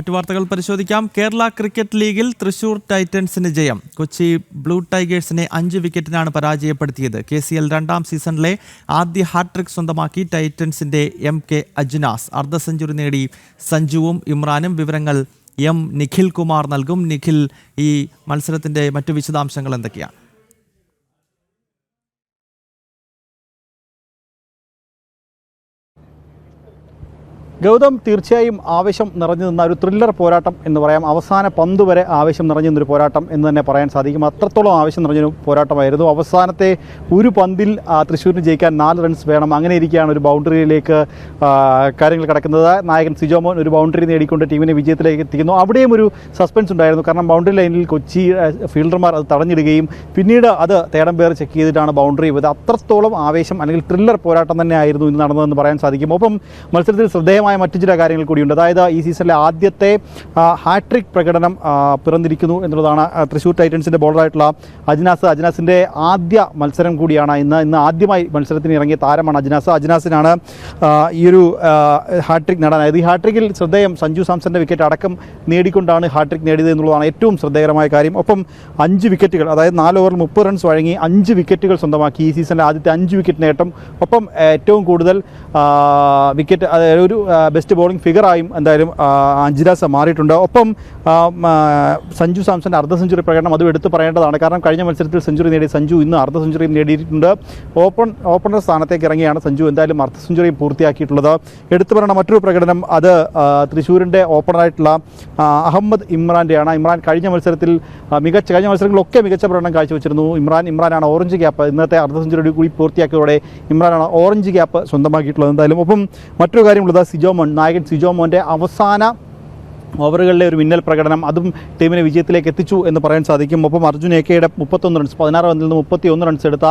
മറ്റു വാർത്തകൾ പരിശോധിക്കാം. കേരള ക്രിക്കറ്റ് ലീഗിൽ തൃശൂർ ടൈറ്റൻസിന് ജയം. കൊച്ചി ബ്ലൂ ടൈഗേഴ്സിനെ 5 വിക്കറ്റിനാണ് പരാജയപ്പെടുത്തിയത്. KCL രണ്ടാം സീസണിലെ ആദ്യ ഹാട്രിക് സ്വന്തമാക്കി ടൈറ്റൻസിന്റെ MK അജ്നാസ്. അർദ്ധ സെഞ്ചുറി നേടി സഞ്ജുവും ഇമ്രാനും. വിവരങ്ങൾ നിഖിൽ കുമാർ നൽകും. നിഖിൽ, ഈ മത്സരത്തിന്റെ മറ്റു വിശദാംശങ്ങൾ എന്തൊക്കെയാണ്? ഗൗതം, തീർച്ചയായും ആവേശം നിറഞ്ഞു നിന്ന ഒരു ത്രില്ലർ പോരാട്ടം എന്ന് പറയാം. അവസാന പന്ത് വരെ ആവേശം നിറഞ്ഞു നിന്നൊരു പോരാട്ടം എന്ന് തന്നെ പറയാൻ സാധിക്കും. അത്രത്തോളം ആവേശം നിറഞ്ഞൊരു പോരാട്ടമായിരുന്നു. അവസാനത്തെ ഒരു പന്തിൽ തൃശ്ശൂരിന് ജയിക്കാൻ 4 റൺസ് വേണം. അങ്ങനെ ഇരിക്കുകയാണ് ഒരു ബൗണ്ടറിയിലേക്ക് കാര്യങ്ങൾ കിടക്കുന്നത്. നായകൻ സിജോമോൻ ഒരു ബൗണ്ടറി നേടിക്കൊണ്ട് ടീമിനെ വിജയത്തിലേക്ക് എത്തിക്കുന്നു. അവിടെയും ഒരു സസ്പെൻസ് ഉണ്ടായിരുന്നു. കാരണം ബൗണ്ടറി ലൈനിൽ കൊച്ചി ഫീൽഡർമാർ അത് തടഞ്ഞിടുകയും പിന്നീട് അത് തേടം പേർ ചെക്ക് ചെയ്തിട്ടാണ് ബൗണ്ടറി ചെയ്തത്. അത്രത്തോളം ആവേശം അല്ലെങ്കിൽ ത്രില്ലർ പോരാട്ടം തന്നെയായിരുന്നു ഇന്ന് നടന്നതെന്ന് പറയാൻ സാധിക്കും. ഒപ്പം മത്സരത്തിൽ ശ്രദ്ധേയമായ മറ്റു ചില കാര്യങ്ങൾ കൂടിയുണ്ട്. അതായത് ഈ സീസണിലെ ആദ്യത്തെ ഹാട്രിക് പ്രകടനം പിറന്നിരിക്കുന്നു എന്നുള്ളതാണ്. തൃശ്ശൂർ ടൈറ്റൻസിൻ്റെ ബോളറായിട്ടുള്ള അജ്നാസിൻ്റെ ആദ്യ മത്സരം കൂടിയാണ് ഇന്ന് ആദ്യമായി മത്സരത്തിന് ഇറങ്ങിയ താരമാണ് അജ്നാസിനാണ് ഈ ഒരു ഹാട്രിക് നേടാനായത്. ഈ ഹാട്രിക്കിൽ ശ്രദ്ധേയം സഞ്ജു സാംസന്റെ വിക്കറ്റ് അടക്കം നേടിക്കൊണ്ടാണ് ഹാട്രിക് നേടിയത് എന്നുള്ളതാണ് ഏറ്റവും ശ്രദ്ധേയമായ കാര്യം. ഒപ്പം 5 വിക്കറ്റുകൾ, അതായത് 4 ഓവറിൽ 30 റൺസ് വഴങ്ങി 5 വിക്കറ്റുകൾ സ്വന്തമാക്കി. ഈ സീസണിലെ ആദ്യത്തെ 5 വിക്കറ്റ് നേട്ടം. ഒപ്പം ഏറ്റവും കൂടുതൽ വിക്കറ്റ്, അതായത് ഒരു ബെസ്റ്റ് ബോളിംഗ് ഫിഗറായും എന്തായാലും അജ്നാസ് മാറിയിട്ടുണ്ട്. ഒപ്പം സഞ്ജു സാംസന്റെ അർദ്ധ സെഞ്ചുറി പ്രകടനം അതും എടുത്തു പറയേണ്ടതാണ്. കാരണം കഴിഞ്ഞ മത്സരത്തിൽ സെഞ്ചുറി നേടിയ സഞ്ജു ഇന്ന് അർദ്ധ സെഞ്ചുറിയും നേടിയിട്ടുണ്ട്. ഓപ്പണർ സ്ഥാനത്തേക്ക് ഇറങ്ങിയാണ് സഞ്ജു എന്തായാലും അർദ്ധ സെഞ്ചുറിയും പൂർത്തിയാക്കിയിട്ടുള്ളത്. എടുത്തു പറയേണ്ട മറ്റൊരു പ്രകടനം അത് തൃശ്ശൂരിൻ്റെ ഓപ്പണറായിട്ടുള്ള അഹമ്മദ് ഇമ്രാൻ്റെയാണ്. ഇമ്രാൻ കഴിഞ്ഞ മത്സരങ്ങളിലൊക്കെ മികച്ച പ്രകടനം കാഴ്ചവെച്ചിരുന്നു. ഇമ്രാനാണ് ഓറഞ്ച് ക്യാപ്പ്, ഇന്നത്തെ അർദ്ധ സെഞ്ചുറി കൂടി പൂർത്തിയാക്കിയതോടെ ഇമ്രാനാണ് ഓറഞ്ച് ക്യാപ്പ് സ്വന്തമാക്കിയിട്ടുള്ളത് എന്തായാലും. ഒപ്പം മറ്റൊരു കാര്യമുള്ളത് നായകൻ സിജോമോൻ്റെ അവസാന ഓവറുകളിലെ ഒരു മിന്നൽ പ്രകടനം, അതും ടീമിനെ വിജയത്തിലേക്ക് എത്തിച്ചു എന്ന് പറയാൻ സാധിക്കും. ഒപ്പം അർജുൻ ഏക്കയുടെ 31 റൺസ്, 16 പന്തിൽ നിന്ന് 31 റൺസ് എടുത്ത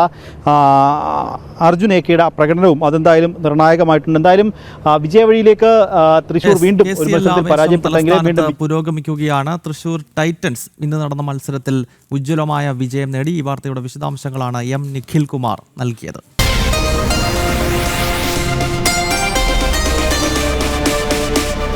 അർജുൻ ഏക്കയുടെ പ്രകടനവും അതെന്തായാലും നിർണായകമായിട്ടുണ്ട്. എന്തായാലും വിജയവഴിയിലേക്ക് തൃശ്ശൂർ വീണ്ടും ഒരു മത്സരത്തിൽ പരാജയപ്പെട്ടെങ്കിലും വീണ്ടും പുരോഗമിക്കുകയാണ്. തൃശ്ശൂർ ടൈറ്റൻസ് ഇന്ന് നടന്ന മത്സരത്തിൽ ഉജ്ജ്വലമായ വിജയം നേടി. ഈ വാർത്തയുടെ വിശദാംശങ്ങളാണ് നിഖിൽ കുമാർ നൽകിയത്.